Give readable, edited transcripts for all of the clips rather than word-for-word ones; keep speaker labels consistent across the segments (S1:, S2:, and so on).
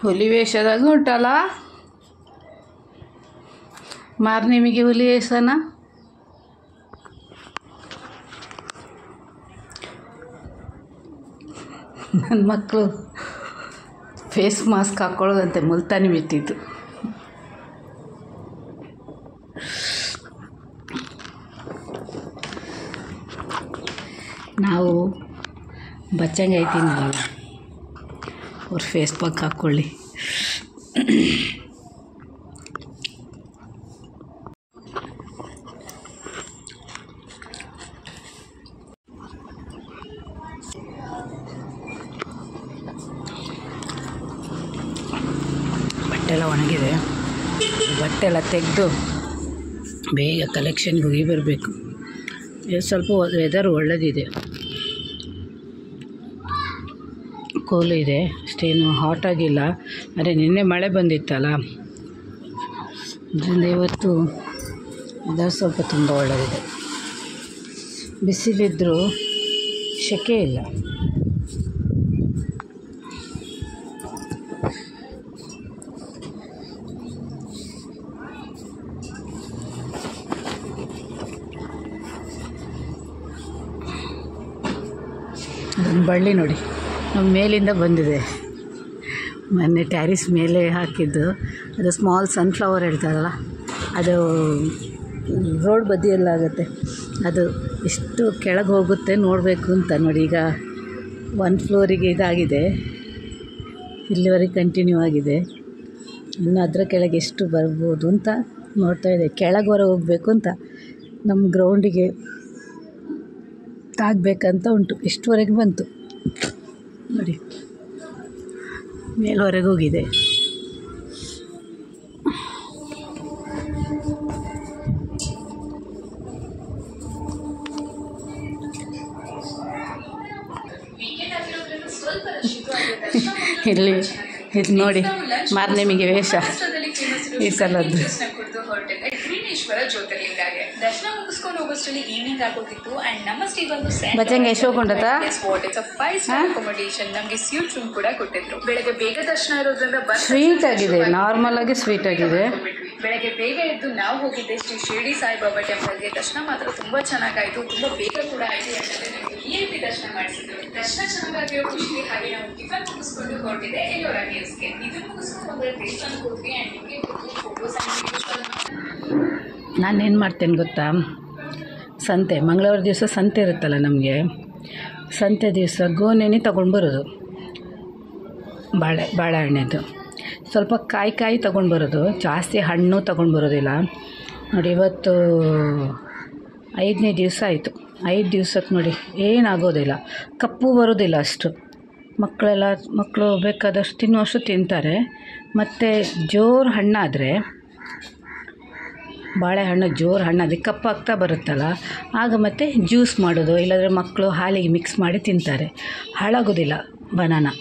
S1: ಹುಲಿ ವೇಷದಾಗ ಉಂಟಲ್ಲ ಮಾರ್ನಿಮಿಗೆ ಹುಲಿ ವೇಷನ. ನನ್ನ ಮಕ್ಕಳು ಫೇಸ್ ಮಾಸ್ಕ್ ಹಾಕ್ಕೊಳ್ಳೋದಂತೆ ಮುಲ್ತಾನಿ ಬಿಟ್ಟಿದ್ದು. ನಾವು ಬಚ್ಚಂಗೆ ಐತೀನಲ್ಲ ಅವ್ರು ಫೇಸ್ ಪಾಕ್ ಹಾಕ್ಕೊಳ್ಳಿ. ಬಟ್ಟೆ ಎಲ್ಲ ಒಣಗಿದೆ, ಬಟ್ಟೆ ಎಲ್ಲ ತೆಗೆದು ಬೇಗ ಕಲೆಕ್ಷನ್ಗೆ ಹೋಗಿ ಬರಬೇಕು. ಸ್ವಲ್ಪ ವೆದರ್ ಒಳ್ಳೆದಿದೆ, ಕೂಲ್ ಇದೆ, ಅಷ್ಟೇನು ಹಾಟ್ ಆಗಿಲ್ಲ. ಅದೇ ನಿನ್ನೆ ಮಳೆ ಬಂದಿತ್ತಲ್ಲ, ಅದರಿಂದ ಇವತ್ತು ವೆದರ್ ಸ್ವಲ್ಪ ತುಂಬ ಒಳ್ಳೆದಿದೆ. ಬಿಸಿಲಿದ್ದರೂ ಸೆಕೆ ಇಲ್ಲ. ಅದೊಂದು ಬಳ್ಳಿ ನೋಡಿ, ನಮ್ಮ ಮೇಲಿಂದ ಬಂದಿದೆ. ಮೊನ್ನೆ ಟ್ಯಾರಿಸ್ ಮೇಲೆ ಹಾಕಿದ್ದು ಅದು ಸ್ಮಾಲ್ ಸನ್ಫ್ಲವರ್ ಹೇಳ್ತಾರಲ್ಲ, ಅದು ರೋಡ್ ಬದಿಯಲ್ಲಾಗುತ್ತೆ. ಅದು ಎಷ್ಟು ಕೆಳಗೆ ಹೋಗುತ್ತೆ ನೋಡಬೇಕು ಅಂತ ನೋಡಿ. ಈಗ 1 ಫ್ಲೋರಿಗೆ ಇದಾಗಿದೆ, ಇಲ್ಲಿವರೆಗೆ ಕಂಟಿನ್ಯೂ ಆಗಿದೆ. ಇನ್ನು ಅದರ ಕೆಳಗೆ ಎಷ್ಟು ಬರ್ಬೋದು ಅಂತ ನೋಡ್ತಾ ಇದೆ. ಕೆಳಗೆ ಹೋಗಬೇಕು ಅಂತ ನಮ್ಮ ಗ್ರೌಂಡಿಗೆ ತಾಗಬೇಕಂತ ಉಂಟು. ಇಷ್ಟುವರೆಗೆ ಬಂತು ನೋಡಿ, ಮೇಲ್ವರೆಗೆ ಹೋಗಿದೆ. ಇಲ್ಲಿ ಇದು ನೋಡಿ ಮಾರ್ನಿಮಿಗೆ ವೇಷ ಈ ಸಲದ್ದು. ಬಚ್ಚಂಗೆ ಎಷ್ಟು ಹೋಗ್ಕೊಂಡತ
S2: ಬೆಳಗ್ಗೆ ಬೇಗ ದರ್ಶನ ಇರೋದ್ರಿಂದ
S1: ಸ್ವೀಟ್ ಆಗಿದೆ, ನಾರ್ಮಲ್ ಆಗಿ ಸ್ವೀಟ್ ಆಗಿದೆ.
S2: ಬೆಳಗ್ಗೆ ಬೇಗ ಎದ್ದು ನಾವು ಹೋಗಿದ್ದೆ ಶ್ರೀ ಶಿರಡಿ ಸಾಯಿಬಾಬಾ ಟೆಂಪಲ್ಗೆ. ದರ್ಶನ ಮಾತ್ರ ತುಂಬಾ ಚೆನ್ನಾಗಾಯ್ತು, ತುಂಬಾ ಬೇಗ ಕೂಡ ಆಯ್ತು. VIP ದರ್ಶನ ಮಾಡಿಸಿದ್ರು. ದರ್ಶನ ಚೆನ್ನಾಗಿರೋ ಖುಷಿ. ಹಾಗೆ ನಾವು ಟಿಫನ್ ಮುಗಿಸ್ಕೊಂಡು ಹೊರಟಿದೆ ಎಲ್ಲೋರ ನ್ಯೂಸ್ಗೆ. ಇದನ್ನು ಮುಗಿಸ್ಕೊಂಡು ಬಂದ್ರೆ ದೇವಸ್ಥಾನಕ್ಕೆ ಹೋದ್ವಿ. ಆ್ಯಂಡ್ ನಿಮಗೆ ಫೋಟೋಸ್
S1: ನಾನೇನು ಮಾಡ್ತೇನೆ ಗೊತ್ತಾ, ಸಂತೆ ಮಂಗಳವಾರ ದಿವಸ ಸಂತೆ ಇರುತ್ತಲ್ಲ ನಮಗೆ, ಸಂತೆ ದಿವಸ ಗೋನೆನೆ ತೊಗೊಂಡು ಬರೋದು. ಬಾಳೆಹಣ್ಣೆದು ಸ್ವಲ್ಪ ಕಾಯಿ ತೊಗೊಂಡು ಬರೋದು, ಜಾಸ್ತಿ ಹಣ್ಣು ತೊಗೊಂಡು ಬರೋದಿಲ್ಲ. ನೋಡಿ ಇವತ್ತು 5ನೇ ದಿವಸ ಆಯಿತು. 5 ದಿವಸಕ್ಕೆ ನೋಡಿ ಏನಾಗೋದಿಲ್ಲ, ಕಪ್ಪು ಬರೋದಿಲ್ಲ ಅಷ್ಟು. ಮಕ್ಕಳು ಬೇಕಾದಷ್ಟು ತಿನ್ನುವಷ್ಟು ತಿಂತಾರೆ. ಮತ್ತು ಜೋರು ಹಣ್ಣಾದರೆ, ಬಾಳೆಹಣ್ಣು ಜೋರು ಹಣ್ಣಾದರೆ ಕಪ್ಪಾಗ್ತಾ ಬರುತ್ತಲ್ಲ, ಆಗ ಮತ್ತೆ ಜ್ಯೂಸ್ ಮಾಡೋದು, ಇಲ್ಲಾಂದರೆ ಮಕ್ಕಳು ಹಾಲಿಗೆ ಮಿಕ್ಸ್ ಮಾಡಿ ತಿಂತಾರೆ. ಹಾಳಾಗೋದಿಲ್ಲ ಬನಾನಾ.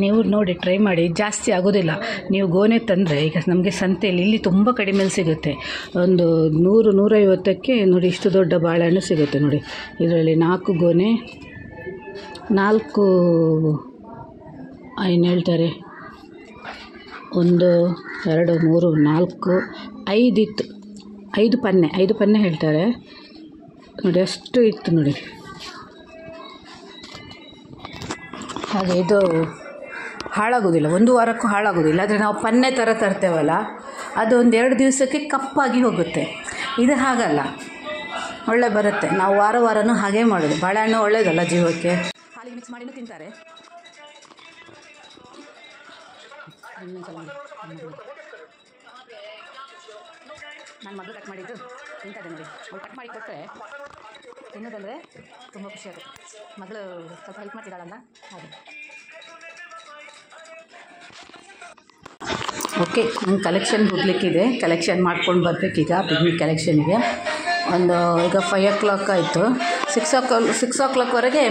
S1: ನೀವು ನೋಡಿ ಟ್ರೈ ಮಾಡಿ, ಜಾಸ್ತಿ ಆಗೋದಿಲ್ಲ. ನೀವು ಗೋನೆ ತಂದರೆ, ಈಗ ನಮಗೆ ಸಂತೆಯಲ್ಲಿ ಇಲ್ಲಿ ತುಂಬ ಕಡಿಮೆಲಿ ಸಿಗುತ್ತೆ. ಒಂದು 100-150ಕ್ಕೆ ನೋಡಿ ಇಷ್ಟು ದೊಡ್ಡ ಬಾಳೆಹಣ್ಣು ಸಿಗುತ್ತೆ ನೋಡಿ. ಇದರಲ್ಲಿ 4 ಗೋನೆ, 4 ಏನು ಹೇಳ್ತಾರೆ, 1 2 3 4 5 ಇತ್ತು. 5 ಪನ್ನೆ ಹೇಳ್ತಾರೆ ನೋಡಿ, ಅಷ್ಟು ಇತ್ತು ನೋಡಿ. ಹಾಗೆ ಇದು ಹಾಳಾಗೋದಿಲ್ಲ, 1 ವಾರಕ್ಕೂ ಹಾಳಾಗೋದಿಲ್ಲ. ಆದರೆ ನಾವು ಪನ್ನೆ ಥರ ತರ್ತೇವಲ್ಲ, ಅದು 1-2 ದಿವಸಕ್ಕೆ ಕಪ್ಪಾಗಿ ಹೋಗುತ್ತೆ. ಇದು ಹಾಗಲ್ಲ, ಒಳ್ಳೆ ಬರುತ್ತೆ. ನಾವು ವಾರನೂ ಹಾಗೇ ಮಾಡೋದು. ಬಾಳೆಹಣ್ಣು ಒಳ್ಳೆಯದಲ್ಲ ಜೀವಕ್ಕೆ, ಹಾಲಿಗೆ ಮಿಕ್ಸ್ ಮಾಡಿನೂ ತಿಂತಾರೆ. ನಾನು ಮಗಳು ಕಟ್ ಮಾಡಿದ್ದು ತಿಂತದೆ ನೋಡಿ. ಅವ್ಳು ಕಟ್ ಮಾಡಿ ಕೊಟ್ಟರೆ ತಿನ್ನೋದಂದರೆ ತುಂಬ ಖುಷಿ ಆಗುತ್ತೆ. ಮಗಳು ಸ್ವಲ್ಪ ಹೆಲ್ಪ್ ಮಾಡ್ತಿದ್ದಾಳಲ್ಲ ಹಾಗೆ. ಓಕೆ, ನಂಗೆ ಕಲೆಕ್ಷನ್ ಹೋಗ್ಲಿಕ್ಕಿದೆ, ಕಲೆಕ್ಷನ್ ಮಾಡ್ಕೊಂಡು ಬರಬೇಕೀಗ ಪಿಕ್ನಿಕ್ ಕಲೆಕ್ಷನ್ಗೆ. ಈಗ 5 o'clock ಆಯಿತು. 6 o'clockವರೆಗೆ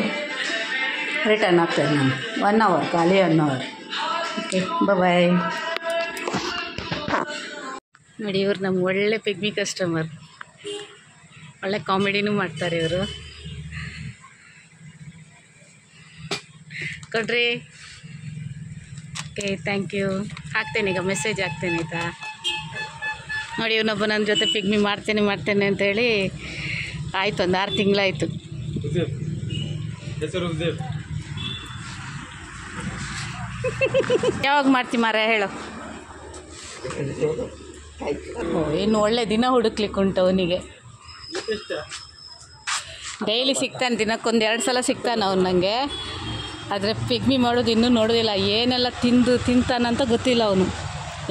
S1: ರಿಟರ್ನ್ ಆಗ್ತದೆ ನಾನು. 1 hour, ಖಾಲಿ 1 hour. ಓಕೆ, ಬಾಯ್. ನೋಡಿ, ಇವರು ನಮ್ಮ ಒಳ್ಳೆ ಪಿಗ್ಮಿ ಕಸ್ಟಮರ್, ಒಳ್ಳೆ ಕಾಮಿಡಿನೂ ಮಾಡ್ತಾರೆ ಇವರು. ಕೊಡ್ರಿ ಓಕೆ ಥ್ಯಾಂಕ್ ಯು. ಹಾಕ್ತೇನೆ ಈಗ ಮೆಸೇಜ್ ಹಾಕ್ತೇನೆ ಆಯಿತಾ. ನೋಡಿ ಇವನೊಬ್ಬ ನನ್ನ ಜೊತೆ ಪಿಗ್ಮಿ ಮಾಡ್ತೇನೆ ಅಂತೇಳಿ ಆಯಿತು, ಒಂದು 6 ತಿಂಗಳಾಯಿತು. ಯಾವಾಗ ಮಾಡ್ತಿ ಮಾರ ಹೇಳು. ಇನ್ನು ಒಳ್ಳೆ ದಿನ ಹುಡುಕ್ಲಿಕ್ಕೆ ಉಂಟು ಅವನಿಗೆ. ಡೈಲಿ ಸಿಗ್ತಾನೆ, ದಿನಕ್ಕೊಂದು 2 ಸಲ ಸಿಗ್ತಾನೆ ಅವನು ನನಗೆ. ಆದರೆ ಪಿಗ್ಮಿ ಮಾಡೋದು ಇನ್ನೂ ನೋಡೋದಿಲ್ಲ, ಏನೆಲ್ಲ ತಿಂತಾನಂತ ಗೊತ್ತಿಲ್ಲ ಅವನು.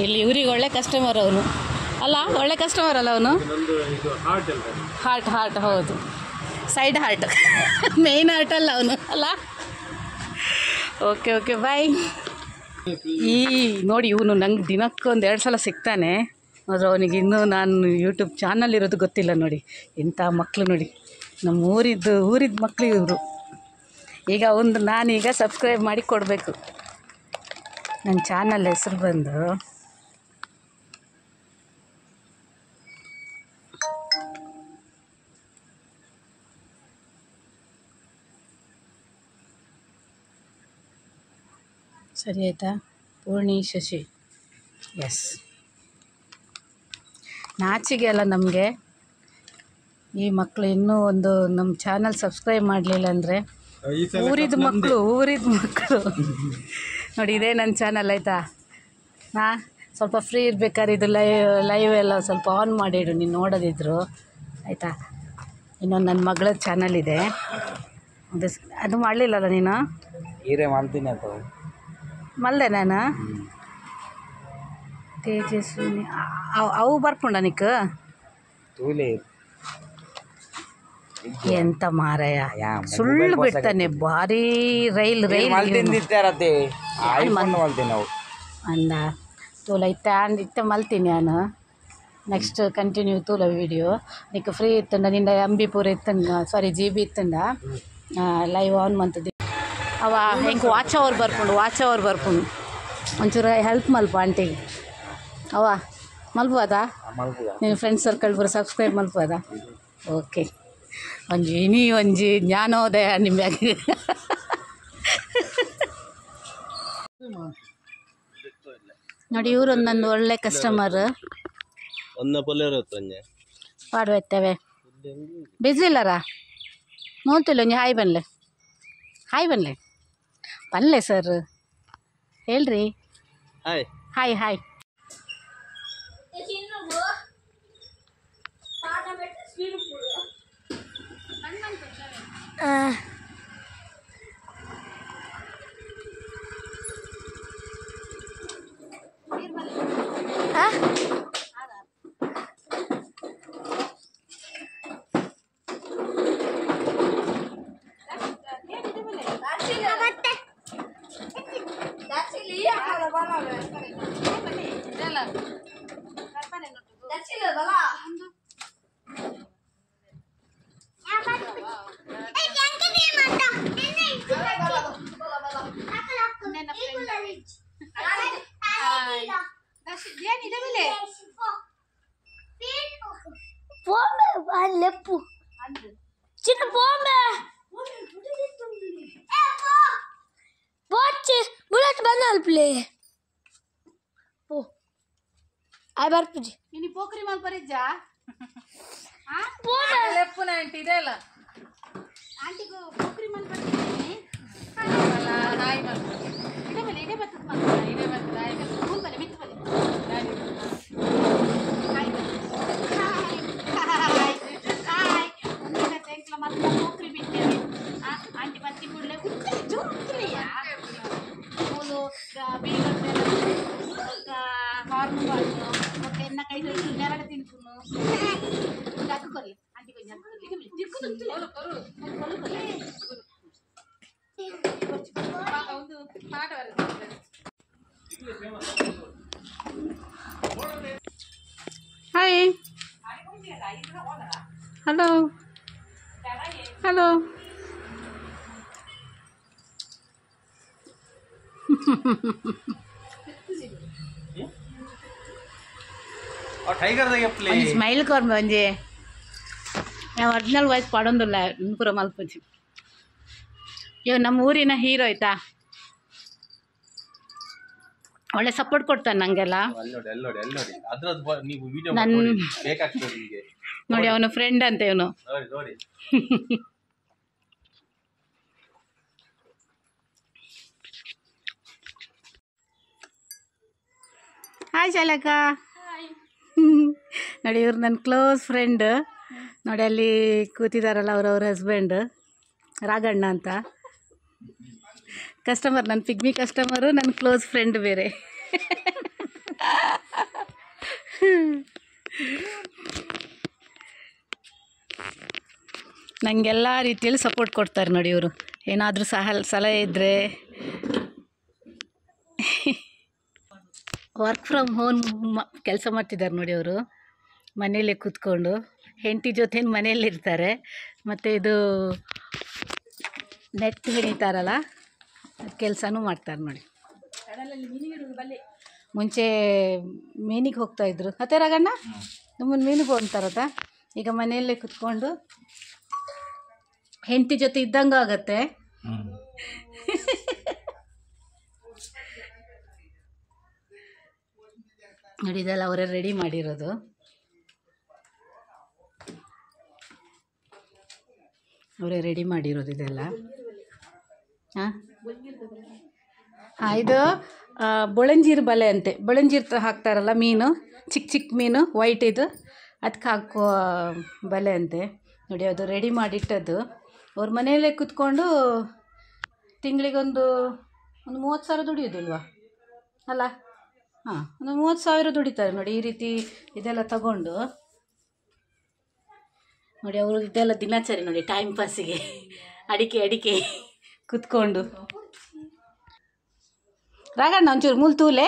S1: ಇಲ್ಲಿ ಇವ್ರಿಗೆ ಒಳ್ಳೆ ಕಸ್ಟಮರ್ ಅವನು ಅಲ್ಲ, ಒಳ್ಳೆ ಕಸ್ಟಮರ್ ಅಲ್ಲ ಅವನು. ಹಾರ್ಟ್ ಹೌದು, ಸೈಡ್ ಹಾರ್ಟ್, ಮೇಯ್ನ್ ಹಾರ್ಟ್ ಅಲ್ಲ ಅವನು ಅಲ್ಲ. Okay bye. ಈ ನೋಡಿ ಇವನು ನಂಗೆ ದಿನಕ್ಕೊಂದು 2 ಸಲ ಸಿಗ್ತಾನೆ. ಆದರೆ ಅವನಿಗೆ ಇನ್ನೂ ನಾನು ಯೂಟ್ಯೂಬ್ ಚಾನಲ್ ಇರೋದು ಗೊತ್ತಿಲ್ಲ. ನೋಡಿ ಇಂಥ ಮಕ್ಕಳು, ನೋಡಿ ನಮ್ಮ ಊರಿದ ಮಕ್ಕಳು ಇವರು. ಈಗ ನಾನೀಗ ಸಬ್ಸ್ಕ್ರೈಬ್ ಮಾಡಿ ಕೊಡಬೇಕು. ನನ್ನ ಚಾನಲ್ ಹೆಸರು ಬಂದು ಸರಿ ಆಯಿತಾ, ಪೂರ್ಣಿ ಶಶಿ. ಎಸ್, ನಾಚಿಗೆ ಅಲ್ಲ ನಮಗೆ. ಈ ಮಕ್ಕಳು ಇನ್ನೂ ನಮ್ಮ ಚಾನಲ್ ಸಬ್ಸ್ಕ್ರೈಬ್ ಮಾಡಲಿಲ್ಲ ಅಂದರೆ ಊರಿದ ಮಕ್ಕಳು ನೋಡಿ. ಇದೇ ನನ್ನ ಚಾನಲ್ ಆಯಿತಾ. ಸ್ವಲ್ಪ ಫ್ರೀ ಇರ್ಬೇಕಾದ್ರೆ ಇದು ಲೈವ್ ಎಲ್ಲ ಸ್ವಲ್ಪ ಆನ್ ಮಾಡಿಡು ನೀನು ನೋಡೋದಿದ್ರು ಆಯಿತಾ. ಇನ್ನೊಂದು ನನ್ನ ಮಗಳ ಚಾನಲ್ ಇದೆ, ಅದು ಮಾಡಲಿಲ್ಲಲ್ಲ ನೀನು.
S3: ಮಾಡ್ತೀನಿ ಅಂತ
S1: ಮಲ್ದೆ ನಾನು ತೇಜಸ್ವಿನಿ ಅವು ಬರ್ಪುಂಡ ನಿಕ್ ಎಂತ ಮಾರಾಯ ಸುಳ್ಳು ಬಿಡ್ತಾನೆ. ಭಾರಿ ರೈಲ್ ಅಂದ ತೂಲ ಇತ್ತ ಮಲ್ತೀನಿ ನಾನು. ನೆಕ್ಸ್ಟ್ ಕಂಟಿನ್ಯೂ ತೂಲ ವೀಡಿಯೋ నీకు ಫ್ರೀ ಇತ್ತಂಡ ನಿಂದ ಅಂಬಿಪುರ ಇತ್ತಂಡ ಸಾರಿ GB ಇತ್ತಂಡ ಲೈವ್ ಆನ್ ಮಂತದ್ದು ಅವ ಹೆಂಗೆ ವಾಚ್ ಅವರ್ ಬರ್ಕೊಂಡು ಒಂಚೂರು ಹೆಲ್ಪ್ ಮಲ್ಪ ಆಂಟಿಗೆ ಅವ ಮಲ್ಬೋದಾ. ನಿನ್ನ ಫ್ರೆಂಡ್ಸ್ ಸರ್ಕಲ್ ಬರೋ ಸಬ್ಸ್ಕ್ರೈಬ್ ಮಲ್ಬೋದಾ. ಓಕೆ ಒಂಜಿ ಜ್ಞಾನೋದಯ ನಿಮಗೆ. ನೋಡಿ ಇವರು ನನ್ನ ಒಳ್ಳೆ ಕಸ್ಟಮರ್. ಪಾಡ್ಬೇತ್ತೇವೆ ಬಿಸಿ ಇಲ್ಲರಾ ನೋಡ್ತಿಲ್ಲ ಒಂಜಿ ಹಾಯ್ ಬನ್ಲೆ ಬನ್ಲೆ ಸರ್ ಹೇಳ್ರಿ. ಹಾಯ್
S4: leppu చిన్న బొమ్మే పోచి బుల్లెట్ బంగాల్ ప్లే పో ఐ ಬರ್ಪುಜಿ
S1: ಇನಿ ಪೋಕ್ರಿ ಮಲ್ ಪರಿಜ್ಜಾ
S4: ಬೊಮ್ಮೆ
S1: ಲೆಪ್ಪುನ ಆಂಟಿ ಇದೆಲ್ಲ ಆಂಟಿಗೂ ಪೋಕ್ರಿ ಮಲ್ ಪರಿಜ್ಜಿ ಅಲ್ಲ ಹಾಯ್ ಮಲ್ ಇಡೆ ಬರ್ತದ ಮಲ್ ಇಡೆ ಬರ್ತದ ಹಾಯ್ ಮಲ್ ಫೋನ್ ಬಲೆ ಮಿತ್ತು ಬಲೆ ಹಾಯ್ ಮತ್ತೆ ಪೋಕ್ರಿ ಬಿಟ್ಟೇವೆ ಆಂಟಿ ಬತ್ತಿ ಕೂಡಲೇ ಜೋಕ್ಲಿಯಾ ಮೂಲು ಬೀಗದ ಹಾರ್ನ್ ಬಾಳು ಮತ್ತೆ ಎನ್ನ ಕೈ ಹೋಗಿ ನೆರಳು ತಿನ್ಕೊಂಡು ಜಗ್ಗು ಕೊರ್ಲಿ ಆಂಟಿ ಕೊಯ್ ಜಗ್ಗು ಜಿಕ್ಕು ತುಂಚು ಒಂದು ಪಾಠ ಬರುತ್ತೆ. ಹಾಯ್ ಹಲೋ ಸ್ಮೈಲ್ ಕೊರ್ ಬಂಜೆ ಒರಿಜಿನಲ್ ವಾಯ್ಸ್ ಪಾಡೊಂದಿಲ್ಲ ಪೂರ ಮಲ್ಪುಜಿ. ಇವ್ ನಮ್ಮ ಊರಿನ ಹೀರೋ ಆಯ್ತಾ. ಒಳ್ಳೆ ಸಪೋರ್ಟ್ ಕೊಡ್ತಾನೆ ನನಗೆಲ್ಲ. ನನ್ನ ನೋಡಿ ಅವನು ಫ್ರೆಂಡ್ ಅಂತ ಇವನು. ಹಾಯ್ ಶಾಲಕ. ನೋಡಿ ಇವ್ರು ನನ್ನ ಕ್ಲೋಸ್ ಫ್ರೆಂಡ್. ನೋಡಿ ಅಲ್ಲಿ ಕೂತಿದಾರಲ್ಲ ಅವ್ರವ್ರ ಹಸ್ಬೆಂಡ್ ರಾಘಣ್ಣ ಅಂತ. ಕಸ್ಟಮರ್, ನನ್ನ ಪಿಗ್ಮಿ ಕಸ್ಟಮರು, ನನ್ನ ಕ್ಲೋಸ್ ಫ್ರೆಂಡ್ ಬೇರೆ. ನನಗೆಲ್ಲ ರೀತಿಯಲ್ಲಿ ಸಪೋರ್ಟ್ ಕೊಡ್ತಾರೆ ನೋಡಿ ಇವರು. ಏನಾದರೂ ಸಲಹೆ ಇದ್ದರೆ. ವರ್ಕ್ ಫ್ರಮ್ ಹೋಮ್ ಕೆಲಸ ಮಾಡ್ತಿದ್ದಾರೆ ನೋಡಿ ಅವರು. ಮನೆಯಲ್ಲೇ ಕೂತ್ಕೊಂಡು ಹೆಂಡತಿ ಜೊತೆ ಮನೆಯಲ್ಲಿರ್ತಾರೆ. ಮತ್ತು ಇದು ನೆಟ್ ಹಿಡಿತಾರಲ್ಲ ಕೆಲಸನೂ ಮಾಡ್ತಾರೆ ನೋಡಿ. ಮುಂಚೆ ಮೀನಿಗೆ ಹೋಗ್ತಾಯಿದ್ರು ಅತ್ತೆ ರಾಗಣ್ಣ, ನಮ್ಮನ್ನು ಮೀನಿಗೆ ಹೋಗ್ತಾರತ್ತ. ಈಗ ಮನೆಯಲ್ಲೇ ಕೂತ್ಕೊಂಡು ಹೆಂಡತಿ ಜೊತೆ ಇದ್ದಂಗೂ ಆಗತ್ತೆ. ನೋಡಿ ಇದೆಲ್ಲ ಅವರೇ ರೆಡಿ ಮಾಡಿರೋದು. ಇದೆಲ್ಲ. ಹಾಂ, ಇದು ಬೊಳಂಜೀರು ಬಲೆ ಅಂತೆ. ಬೊಳಂಜೀರು ಹಾಕ್ತಾರಲ್ಲ ಮೀನು, ಚಿಕ್ಕ ಚಿಕ್ಕ ಮೀನು ವೈಟ್ ಇದು, ಅದಕ್ಕೆ ಹಾಕೋ ಬಲೆ ಅಂತೆ ನೋಡಿ. ಅದು ರೆಡಿ ಮಾಡಿಟ್ಟದ್ದು. ಅವ್ರ ಮನೆಯಲ್ಲೇ ಕೂತ್ಕೊಂಡು ತಿಂಗಳಿಗೊಂದು 30,000 ದುಡಿಯೋದಿಲ್ವಾ ಅಲ್ಲ? ಹಾಂ, ಒಂದು 30,000 ದುಡಿತಾರೆ ನೋಡಿ ಈ ರೀತಿ ಇದೆಲ್ಲ ತಗೊಂಡು. ನೋಡಿ ಅವರು ಇದೆಲ್ಲ ದಿನಾಚರಿ ನೋಡಿ, ಟೈಮ್ ಪಾಸಿಗೆ ಅಡಿಕೆ ಕೂತ್ಕೊಂಡು. ರಾಗಣ್ಣ ಒಂಚೂರು ಮೂಲ್ ತೂಲೆ.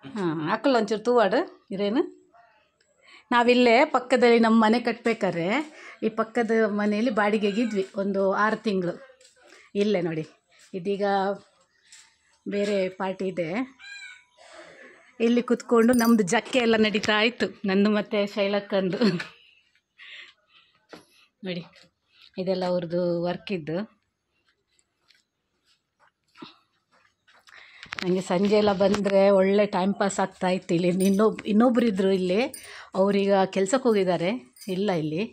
S1: ಹಾಂ, ಹಾಕಲ್ಲ ಒಂಚೂರು ತೂವಾಡು ಇರೇನು. ನಾವಿಲ್ಲೇ ಪಕ್ಕದಲ್ಲಿ ನಮ್ಮ ಮನೆ ಕಟ್ಟಬೇಕಾದ್ರೆ ಈ ಪಕ್ಕದ ಮನೆಯಲ್ಲಿ ಬಾಡಿಗೆಗಿದ್ವಿ ಒಂದು 6 ತಿಂಗಳು. ಇಲ್ಲೇ ನೋಡಿ, ಇದೀಗ ಬೇರೆ ಪಾರ್ಟಿ ಇದೆ. ಇಲ್ಲಿ ಕೂತ್ಕೊಂಡು ನಮ್ಮದು ಜಕ್ಕೆ ಎಲ್ಲ ನಡೀತಾ ಇತ್ತು, ನಂದು ಮತ್ತು ಶೈಲಕ್ಕಂದು. ನೋಡಿ ಇದೆಲ್ಲ ಅವ್ರದ್ದು ವರ್ಕಿದ್ದು. ನನಗೆ ಸಂಜೆ ಎಲ್ಲ ಬಂದರೆ ಒಳ್ಳೆ ಟೈಮ್ ಪಾಸ್ ಆಗ್ತಾಯಿತ್ತು. ಇಲ್ಲಿ ಇನ್ನೊಬ್ರು ಇದ್ದರು ಇಲ್ಲಿ, ಅವರೀಗ ಕೆಲ್ಸಕ್ಕೆ ಹೋಗಿದ್ದಾರೆ, ಇಲ್ಲ ಇಲ್ಲಿ.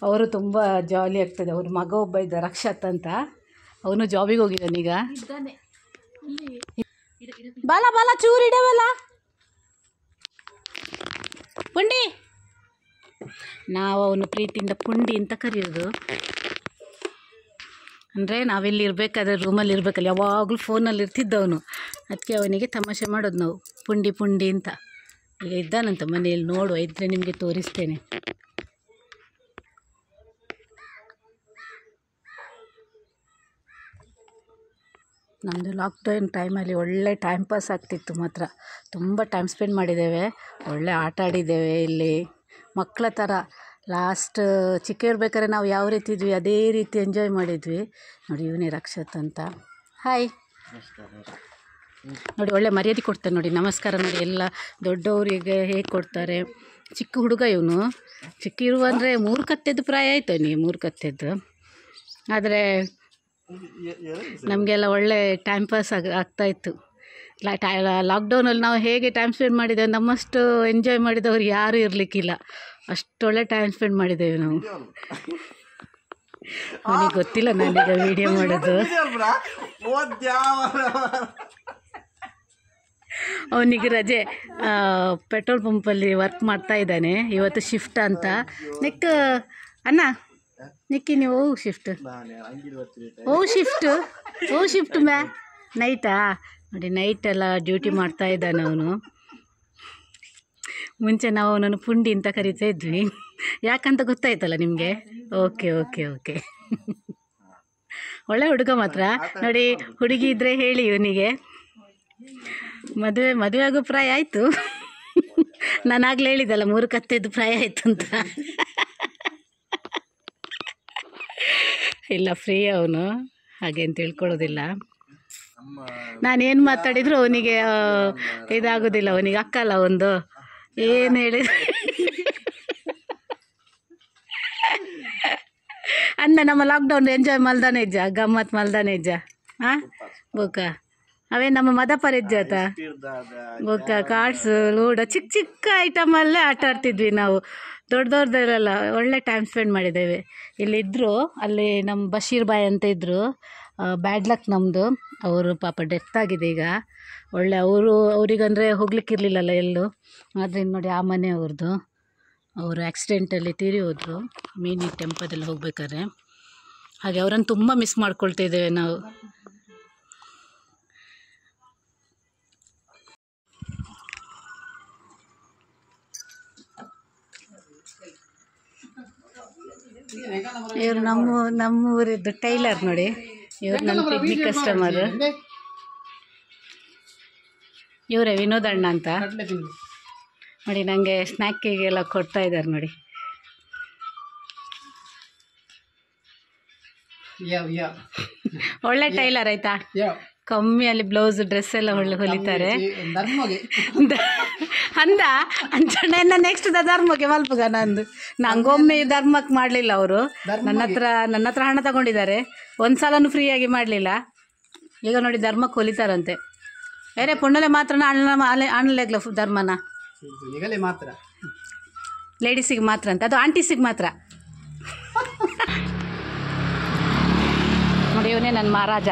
S1: ಅವರು ತುಂಬ ಜಾಲಿ ಆಗ್ತದೆ. ಅವ್ರ ಮಗ ಒಬ್ಬ ಇದ್ದ ರಕ್ಷತ್ ಅಂತ, ಅವನು ಜಾಬಿಗೆ ಹೋಗಿದ್ದಾನೀಗ. ಬಾಲ ಚೂರು ಇಡವಲ್ಲ ಪುಂಡಿ. ನಾವು ಅವನು ಪ್ರೀತಿಯಿಂದ ಪುಂಡಿ ಅಂತ ಕರೆಯೋದು. ಅಂದರೆ ನಾವಿಲ್ಲಿ ಇರಬೇಕಾದ್ರೆ ರೂಮಲ್ಲಿ ಇರಬೇಕಲ್ಲ, ಯಾವಾಗಲೂ ಫೋನಲ್ಲಿ ಇರ್ತಿದ್ದವನು. ಅದಕ್ಕೆ ಅವನಿಗೆ ತಮಾಷೆ ಮಾಡೋದು ನಾವು ಪುಂಡಿ ಅಂತ. ಈಗ ಇದ್ದಾನಂತ ಮನೆಯಲ್ಲಿ, ನೋಡುವ ಇದ್ದರೆ ನಿಮಗೆ ತೋರಿಸ್ತೇನೆ. ನಮ್ಮದು ಲಾಕ್ಡೌನ್ ಟೈಮಲ್ಲಿ ಒಳ್ಳೆ ಟೈಮ್ ಪಾಸ್ ಆಗ್ತಿತ್ತು ಮಾತ್ರ. ತುಂಬ ಟೈಮ್ ಸ್ಪೆಂಡ್ ಮಾಡಿದ್ದೇವೆ, ಒಳ್ಳೆ ಆಟ ಆಡಿದ್ದೇವೆ ಇಲ್ಲಿ ಮಕ್ಕಳ ಥರ. ಲಾಸ್ಟ್ ಚಿಕ್ಕ ಇರ್ಬೇಕಾದ್ರೆ ನಾವು ಯಾವ ರೀತಿ ಇದ್ವಿ ಅದೇ ರೀತಿ ಎಂಜಾಯ್ ಮಾಡಿದ್ವಿ ನೋಡಿ. ಇವನೇ ರಕ್ಷತ್ ಅಂತ. ಹಾಯ್. ನೋಡಿ ಒಳ್ಳೆ ಮರ್ಯಾದೆ ಕೊಡ್ತಾರೆ ನೋಡಿ, ನಮಸ್ಕಾರ ನೋಡಿ. ಎಲ್ಲ ದೊಡ್ಡವರಿಗೆ ಹೇಗೆ ಕೊಡ್ತಾರೆ. ಚಿಕ್ಕ ಹುಡುಗ ಇವನು, ಚಿಕ್ಕ ಇರುವ ಅಂದರೆ 3 ಕತ್ತೆದ್ದು ಪ್ರಾಯ ಆಯಿತು ಅವನಿಗೆ, 3 ಕತ್ತೆದ್ದು. ಆದರೆ ನಮಗೆಲ್ಲ ಒಳ್ಳೆ ಟೈಮ್ ಪಾಸ್ ಆಗ್ತಾಯಿತ್ತು. ಲಾಕ್ಡೌನಲ್ಲಿ ನಾವು ಹೇಗೆ ಟೈಮ್ ಸ್ಪೆಂಡ್ ಮಾಡಿದ್ದೇವೆ, ನಮ್ಮಷ್ಟು ಎಂಜಾಯ್ ಮಾಡಿದವರು ಯಾರೂ ಇರಲಿಕ್ಕಿಲ್ಲ. ಅಷ್ಟೊಳ್ಳೆ ಟೈಮ್ ಸ್ಪೆಂಡ್ ಮಾಡಿದ್ದೇವೆ ನಾವು. ಅವನಿಗೆ ಗೊತ್ತಿಲ್ಲ ನಾನೀಗ ವಿಡಿಯೋ ಮಾಡೋದು. ಅವನಿಗೆ ರಜೆ, ಪೆಟ್ರೋಲ್ ಪಂಪಲ್ಲಿ ವರ್ಕ್ ಮಾಡ್ತಾ ಇದ್ದಾನೆ ಇವತ್ತು, ಶಿಫ್ಟ್ ಅಂತ. ಅಣ್ಣ ನಿಕ್ಕಿ ನೀವು ಶಿಫ್ಟ್ ಶಿಫ್ಟ್ ಮ್ಯಾ ನೈಟಾ ನೋಡಿ. ನೈಟೆಲ್ಲ ಡ್ಯೂಟಿ ಮಾಡ್ತಾ ಇದ್ದಾನೆ ಅವನು. ಮುಂಚೆ ನಾವು ಅವನನ್ನು ಪುಂಡಿ ಅಂತ ಕರಿತಾ ಇದ್ವಿ, ಯಾಕಂತ ಗೊತ್ತಾಯ್ತಲ್ಲ ನಿಮಗೆ. ಓಕೆ ಒಳ್ಳೆ ಹುಡುಗ ಮಾತ್ರ ನೋಡಿ. ಹುಡುಗಿ ಇದ್ದರೆ ಹೇಳಿ ಇವನಿಗೆ. ಮದುವೆ ಆಗೋ ಪ್ರಾಯ ಆಯಿತು. ನಾನಾಗಲೇ ಹೇಳಿದ್ದಲ್ಲ 3 ಕತ್ತೆದ್ದು ಪ್ರಾಯ ಆಯಿತು ಅಂತ. ಇಲ್ಲ, ಫ್ರೀ ಅವನು, ಹಾಗೆ ಅಂತ ತಿಳ್ಕೊಳ್ಳೋದಿಲ್ಲ. ನಾನೇನು ಮಾತಾಡಿದ್ರು ಅವನಿಗೆ ಇದಾಗೋದಿಲ್ಲ. ಅವನಿಗೆ ಅಕ್ಕಲ್ಲ ಒಂದು ಏನು ಹೇಳಿ ಅನ್ನ. ನಮ್ಮ ಲಾಕ್ಡೌನ್ ಎಂಜಾಯ್ ಮಲ್ದಾನೆ ಇಜ್ಜ, ಗಮ್ಮತ್ ಮಲ್ದಾನೆ ಇಜ್ಜ. ಹಾಂ ಬೋಕ ಅವೇ ನಮ್ಮ ಮದಪರಿದ್ದ ಬೊಕ್ಕ ಕಾರ್ಡ್ಸ್ ಲೂಡೋ ಚಿಕ್ಕ ಚಿಕ್ಕ ಐಟಮಲ್ಲೇ ಆಟ ಆಡ್ತಿದ್ವಿ ನಾವು. ದೊಡ್ಡ ದೊಡ್ಡದಲ್ಲ ಒಳ್ಳೆ ಟೈಮ್ ಸ್ಪೆಂಡ್ ಮಾಡಿದ್ದೇವೆ. ಇಲ್ಲಿದ್ದರು ಅಲ್ಲಿ ನಮ್ಮ ಬಶೀರ್ ಬಾಯ್ ಅಂತ ಇದ್ದರು, ಬ್ಯಾಡ್ ಲಕ್ ನಮ್ಮದು. ಅವರು ಪಾಪ ಡೆತ್ ಆಗಿದೆ ಈಗ. ಒಳ್ಳೆ ಅವರಿಗಂದರೆ ಹೋಗ್ಲಿಕ್ಕಿರಲಿಲ್ಲಲ್ಲ ಎಲ್ಲೂ. ಆದರೆ ನೋಡಿ ಆ ಮನೆ ಅವ್ರದ್ದು. ಅವರು ಆಕ್ಸಿಡೆಂಟಲ್ಲಿ ತೀರಿ ಹೋದರು ಮಿನಿ ಟೆಂಪದಲ್ಲಿ ಹೋಗ್ಬೇಕಾದ್ರೆ. ಹಾಗೆ ಅವರನ್ನು ತುಂಬ ಮಿಸ್ ಮಾಡ್ಕೊಳ್ತಿದ್ದೇವೆ ನಾವು. ಇವರು ನಮ್ಮ ಊರಿದ್ದು ಟೈಲರ್ ನೋಡಿ. ಇವ್ರು ನನ್ನ ಪಿಗ್ನಿ ಕಸ್ಟಮರ್. ಇವರೇ ವಿನೋದಣ್ಣ ಅಂತ ನೋಡಿ. ನನಗೆ ಸ್ನ್ಯಾಕಿಗೆಲ್ಲ ಕೊಡ್ತಾ ಇದ್ದಾರೆ ನೋಡಿ. ಒಳ್ಳೆ ಟೈಲರ್ ಆಯ್ತಾ, ಕಮ್ಮಿಯಲ್ಲಿ ಬ್ಲೌಸ್ ಡ್ರೆಸ್ ಎಲ್ಲ ಒಳ್ಳೆ ಹೊಲಿತಾರೆ ಅಂದ ಅಂಚಣ್ಣ. ನೆಕ್ಸ್ಟ್ ಧರ್ಮಕ್ಕೆ ಮಲ್ಪಗ ನಂಗೊಮ್ಮೆ ಧರ್ಮಕ್ಕೆ ಮಾಡಲಿಲ್ಲ ಅವರು. ನನ್ನ ಹತ್ರ ಹಣ ತಗೊಂಡಿದ್ದಾರೆ, ಒಂದು ಸಲನೂ ಫ್ರೀಯಾಗಿ ಮಾಡಲಿಲ್ಲ. ಈಗ ನೋಡಿ ಧರ್ಮಕ್ಕೆ ಹೊಲಿತಾರಂತೆ. ಬೇರೆ ಪುಣ್ಣಲೆ ಮಾತ್ರ ಆಣಲೆಗ್ಲ ಧರ್ಮನ
S3: ಮಾತ್ರ
S1: ಲೇಡೀಸಿಗೆ ಮಾತ್ರ ಅಂತ, ಅದು ಆಂಟೀಸಿಗೆ ಮಾತ್ರ. ನೋಡಿ ಇವನೇ ನನ್ನ ಮಹಾರಾಜ.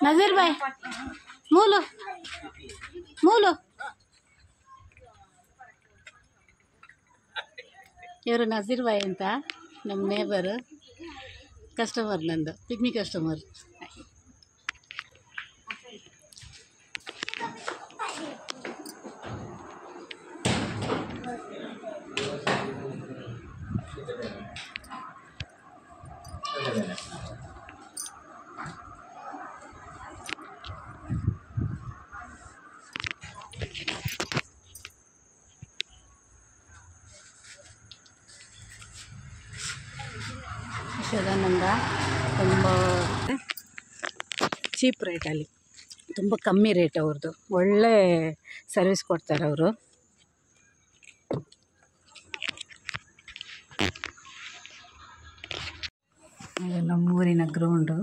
S1: ನಜೀರ್ ಬಾಯ್ ಮೂಲು ಇವರು ನಜೀರ್ ಬಾಯ್ ಅಂತ ನಮ್ಮ ನೇಬರ್, ಕಸ್ಟಮರ್, ನಂದು ಪಿಗ್ನಿ ಕಸ್ಟಮರ್. ಯಶೋದಾನಂದ ತುಂಬ ಚೀಪ್ ರೇಟಲ್ಲಿ, ತುಂಬ ಕಮ್ಮಿ ರೇಟ್ ಅವ್ರದ್ದು. ಒಳ್ಳೆ ಸರ್ವಿಸ್ ಕೊಡ್ತಾರೆ ಅವರು. ನಮ್ಮೂರಿನ ಗ್ರೌಂಡು.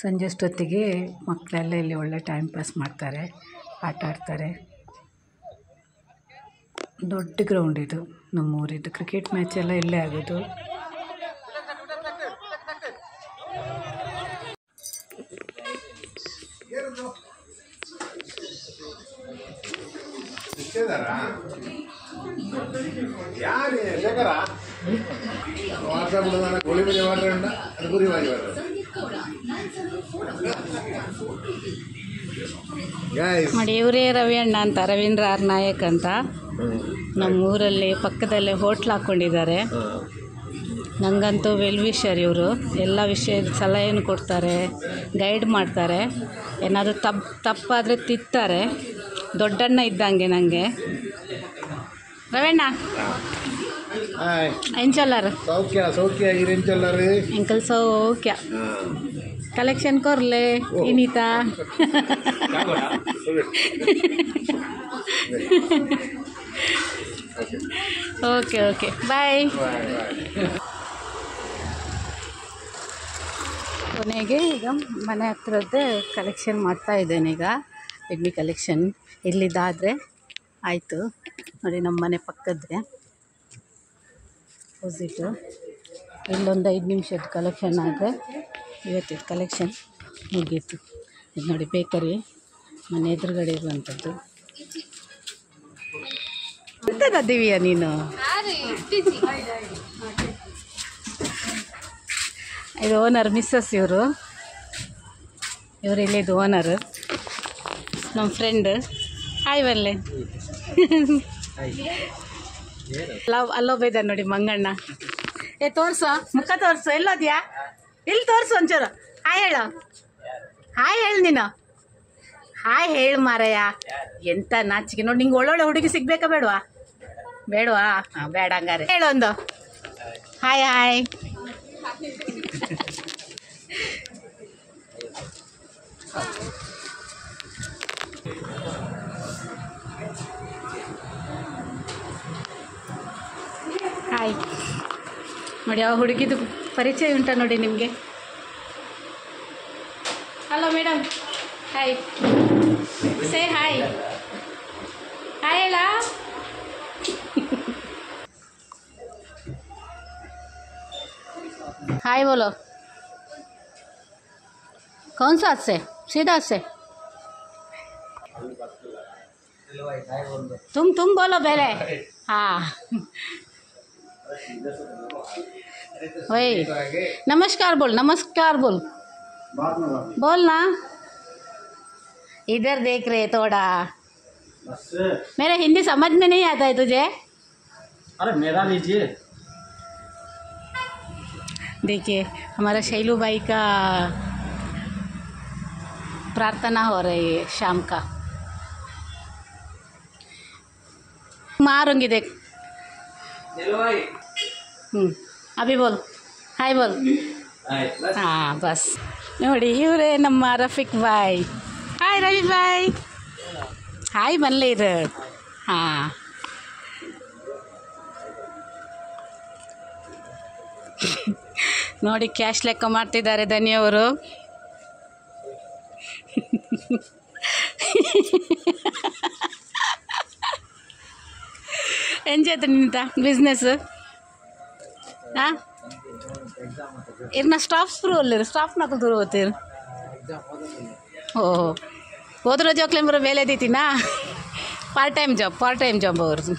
S1: ಸಂಜೆ ಅಷ್ಟೊತ್ತಿಗೆ ಮಕ್ಕಳೆಲ್ಲ ಇಲ್ಲಿ ಒಳ್ಳೆ ಟೈಮ್ ಪಾಸ್ ಮಾಡ್ತಾರೆ, ಆಟ ಆಡ್ತಾರೆ. ದೊಡ್ಡ ಗ್ರೌಂಡ್ ಇದು ನಮ್ಮೂರಿದ್ದು. ಕ್ರಿಕೆಟ್ ಮ್ಯಾಚ್ ಎಲ್ಲ ಇಲ್ಲೇ ಆಗೋದು. ನೋಡಿ ಇವರೇ ರವಿ ಅಣ್ಣ ಅಂತ, ರವೀಂದ್ರ ಆರ್ ನಾಯಕ್ ಅಂತ. ನಮ್ಮೂರಲ್ಲಿ ಪಕ್ಕದಲ್ಲೇ ಹೋಟ್ಲ್ ಹಾಕ್ಕೊಂಡಿದ್ದಾರೆ. ನನಗಂತೂ ವೆಲ್ ವಿಷರ್ ಇವರು. ಎಲ್ಲ ವಿಷಯದ ಸಲಹೆಯನ್ನು ಕೊಡ್ತಾರೆ, ಗೈಡ್ ಮಾಡ್ತಾರೆ. ಏನಾದರೂ ತಪ್ಪಾದರೆ ತಿತ್ತಾರೆ. ದೊಡ್ಡಣ್ಣ ಇದ್ದಂಗೆ ನನಗೆ. ರವಣ್ಣ ಎಂಚಲ್ಲರು ಎಂಕಲ್ ಸೌಖ್ಯ. ಕಲೆಕ್ಷನ್ ಕೊರ್ಲೆ ಇನಿತಾ. Okay okay bye. ಕೊನೆಗೆ ಈಗ ಮನೆ ಹತ್ರದ್ದೇ ಕಲೆಕ್ಷನ್ ಮಾಡ್ತಾ ಇದ್ದೇನೆ. ಈಗ ಪಿಗ್ನಿ ಕಲೆಕ್ಷನ್ ಇಲ್ಲಿದ್ದಾದರೆ ಆಯಿತು. ನೋಡಿ ನಮ್ಮ ಮನೆ ಪಕ್ಕದ್ದೇ ಅಪೋಸಿಟು. ಇಲ್ಲೊಂದು 5 ನಿಮಿಷದ ಕಲೆಕ್ಷನ್ ಆದರೆ ಇವತ್ತಿನ ಕಲೆಕ್ಷನ್ ಮುಗೀತು. ಇದು ನೋಡಿ ಬೇಕರಿ ಮನೆ ಎದುರುಗಡೆ ಇರುವಂಥದ್ದು. ಎಂತದ ದಿವ್ಯಾ ನೀನು? ಇದು ಓನರ್ ಮಿಸ್ಸಸ್. ಇವರು ಇಲ್ಲಿದ್ದು ಓನರು, ನಮ್ಮ ಫ್ರೆಂಡ್. ಹಾಯ್ ಬಲ್ಲೆ. ಅಲ್ಲೋಗಿದ್ದ ನೋಡಿ ಮಂಗಣ್ಣ. ತೋರ್ಸು, ಮುಖ ತೋರಿಸು. ಎಲ್ಲೋದ್ಯಾ? ಇಲ್ಲಿ ತೋರಿಸು ಒಂಚೂರು. ಹಾಯ್ ಹೇಳು, ಹಾಯ್ ಹೇಳು ನೀನು. ಹಾಯ್ ಹೇಳು ಮಾರಯ್ಯ. ಎಂತ ನಾಚಿಕೆ ನೋಡಿ. ನಿಂಗೆ ಒಳ್ಳೊಳ್ಳೆ ಹುಡುಗಿ ಸಿಗ್ಬೇಕಾ ಬೇಡವಾ? ಬೇಡವಾ? ಹಾಂ ಬೇಡ. ಹಂಗಾರೆ ಹೇಳೊಂದು ಹಾಯ್ ಹಾಯ್. ಹಾಯ್. ನೋಡಿ ಆ ಹುಡುಗಿದು ಪರಿಚಯ ಉಂಟಾ ನೋಡಿ ನಿಮಗೆ. Hello madam, hi, say hi, hi ಹೇಳ. हाय बोलो. कौन सा हाथ से? सीधा हाथ से. तुम बोलो पहले. हाँ वही नमस्कार बोल, नमस्कार बोल, बोल ना. इधर देख रहे थोड़ा. मेरा हिंदी समझ में नहीं आता है तुझे?
S3: अरे मेरा लीजिए.
S1: देखिए हमारा शैलू भाई का प्रार्थना हो रही है शाम का. मारूंगी देख. अभी बोल, हाय बोल. हाँ बस ನೋಡಿ ಇವರೇ ನಮ್ಮ ರಫೀಕ್ ಬಾಯ್. ಹಾಯ್ ರಫೀಕ್ ಬಾಯ್, ಹಾಯ್ ಬನ್ಲೇ ಇರು. ಹಾಂ ನೋಡಿ ಕ್ಯಾಶ್ ಲೆಕ್ಕ ಮಾಡ್ತಿದ್ದಾರೆ ಧನಿಯವರು. ಎಂಜಾಯ್ತು ನಿಂತ ಬಿಸ್ನೆಸ್. ಹಾಂ ಇರ್ನ ಸ್ಟಾಫ್ ಸ್ಕ್ರೂ ಅಲ್ಲಿರು, ಸ್ಟಾಫ್ ನಾಲ್ಕು ದೂರ ಹೋಗ್ತೀರು. ಓಹೋ ಹೋದ್ರೋ ಜೋಕ್ಲೆಂಬರೋ ಮೇಲೆ ದೀತಿನಾ. ಪಾರ್ಟ್ ಟೈಮ್ ಜಾಬ್ ಅವ್ರದ್ದು.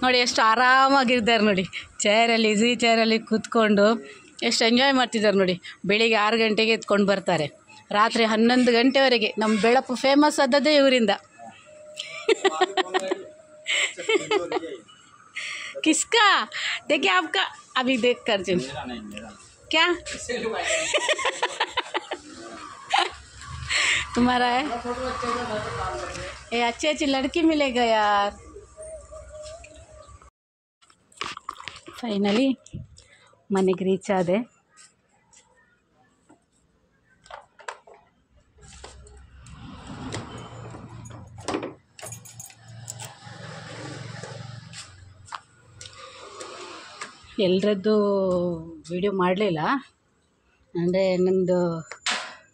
S1: ನೋಡಿ ಎಷ್ಟು ಆರಾಮಾಗಿದ್ದಾರೆ ನೋಡಿ, ಚೇರಲ್ಲಿ ಈಸಿ ಚೇರಲ್ಲಿ ಕೂತ್ಕೊಂಡು ಎಷ್ಟು ಎಂಜಾಯ್ ಮಾಡ್ತಿದ್ದಾರೆ ನೋಡಿ. ಬೆಳಿಗ್ಗೆ 6 ಗಂಟೆಗೆ ಎತ್ಕೊಂಡು ಬರ್ತಾರೆ, ರಾತ್ರಿ 11 ಗಂಟೆವರೆಗೆ. ನಮ್ಮ ಬೆಳಪು ಫೇಮಸ್ ಆದದ್ದೇ ಇವರಿಂದ. किसका देखिए आपका अभी देख कर जिन क्या तुम्हारा है. ये अच्छी लड़की मिलेगा यार. ಫೈನಲಿ ಮನೆಗೆ ರೀಚ್ ಆದೆ. ಎಲ್ಲರದ್ದು ವಿಡಿಯೋ ಮಾಡಲಿಲ್ಲ, ಅಂದರೆ ನನ್ನದು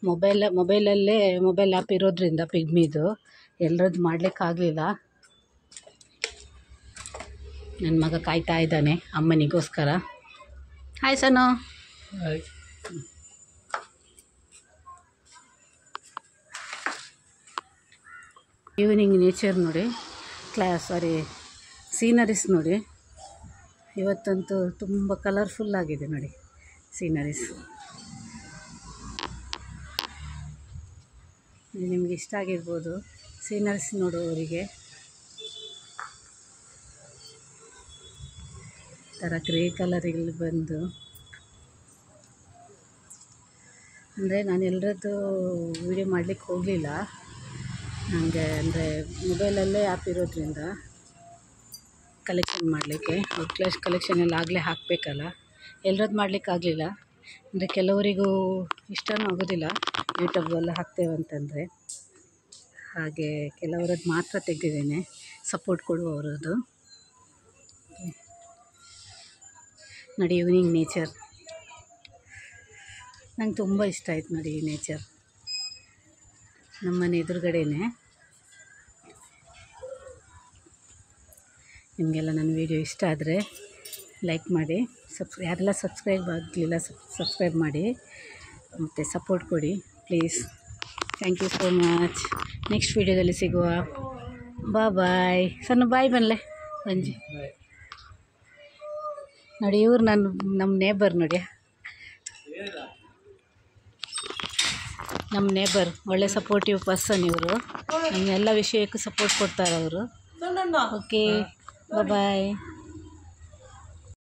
S1: ಮೊಬೈಲಲ್ಲೇ ಮೊಬೈಲ್ ಆ್ಯಪ್ ಇರೋದ್ರಿಂದ ಪಿಗ್ಮಿದು ಎಲ್ಲರದ್ದು ಮಾಡಲಿಕ್ಕಾಗಲಿಲ್ಲ. ನನ್ನ ಮಗ ಕಾಯ್ತಾ ಇದ್ದಾನೆ ಅಮ್ಮನಿಗೋಸ್ಕರ. ಹಾಯ್ ಸನು. ಈವ್ನಿಂಗ್ ನೇಚರ್ ನೋಡಿ, ಸೀನರೀಸ್ ನೋಡಿ. ಇವತ್ತಂತೂ ತುಂಬ ಕಲರ್ಫುಲ್ ಆಗಿದೆ ನೋಡಿ ಸೀನರೀಸ್. ನಿಮಗೆ ಇಷ್ಟ ಆಗಿರ್ಬೋದು ಸೀನರೀಸ್ ನೋಡುವವರಿಗೆ. ಥರ ಗ್ರೇ ಕಲರಲ್ಲಿ ಬಂದು, ಅಂದರೆ ನಾನು ಎಲ್ಲರದ್ದು ವೀಡಿಯೋ ಮಾಡಲಿಕ್ಕೆ ಹೋಗಲಿಲ್ಲ, ನನಗೆ ಅಂದರೆ ಮೊಬೈಲಲ್ಲೇ ಆ್ಯಪ್ ಇರೋದ್ರಿಂದ ಕಲೆಕ್ಷನ್ ಮಾಡಲಿಕ್ಕೆ ಕಲೆಕ್ಷನ್ ಎಲ್ಲ ಆಗಲೇ ಹಾಕಬೇಕಲ್ಲ, ಎಲ್ಲರದ್ದು ಮಾಡಲಿಕ್ಕಾಗಲಿಲ್ಲ. ಅಂದರೆ ಕೆಲವರಿಗೂ ಇಷ್ಟನೂ ಆಗೋದಿಲ್ಲ ಯೂಟ್ಯೂಬೆಲ್ಲ ಹಾಕ್ತೇವೆ ಅಂತಂದರೆ, ಹಾಗೆ ಕೆಲವರದ್ದು ಮಾತ್ರ ತೆಗೆದಿದ್ದೇನೆ ಸಪೋರ್ಟ್ ಕೊಡುವವರದ್ದು. ನೋಡಿ ಈವ್ನಿಂಗ್ ನೇಚರ್ ನಂಗೆ ತುಂಬ ಇಷ್ಟ ಆಯ್ತು ನೋಡಿ. ಈ ನೇಚರ್ ನಮ್ಮನೆ ಎದುರುಗಡೆನೇ. ನಿಮಗೆಲ್ಲ ನನ್ನ ವೀಡಿಯೋ ಇಷ್ಟ ಆದರೆ ಲೈಕ್ ಮಾಡಿ, ಯಾರೆಲ್ಲ ಸಬ್ಸ್ಕ್ರೈಬ್ ಆಗಲಿಲ್ಲ ಸಬ್ಸ್ಕ್ರೈಬ್ ಮಾಡಿ ಮತ್ತು ಸಪೋರ್ಟ್ ಕೊಡಿ please. Thank you so much. Next ವೀಡಿಯೋದಲ್ಲಿ ಸಿಗುವ. ಬಾಯ್. ಸಣ್ಣ ಬಾಯ್ ಬನ್ಲೆ ಬಂಜಿ. ನೋಡಿ ಇವ್ರು ನಮ್ಮ ನೇಬರ್ ನೋಡಿ, ನಮ್ಮ ನೇಬರ್ ಒಳ್ಳೆ ಸಪೋರ್ಟಿವ್ ಪರ್ಸನ್ ಇವರು. ನಮ್ಮ ಎಲ್ಲ ವಿಷಯಕ್ಕೂ ಸಪೋರ್ಟ್ ಕೊಡ್ತಾರೆ ಅವರು. ಓಕೆ ಬಾಯ್.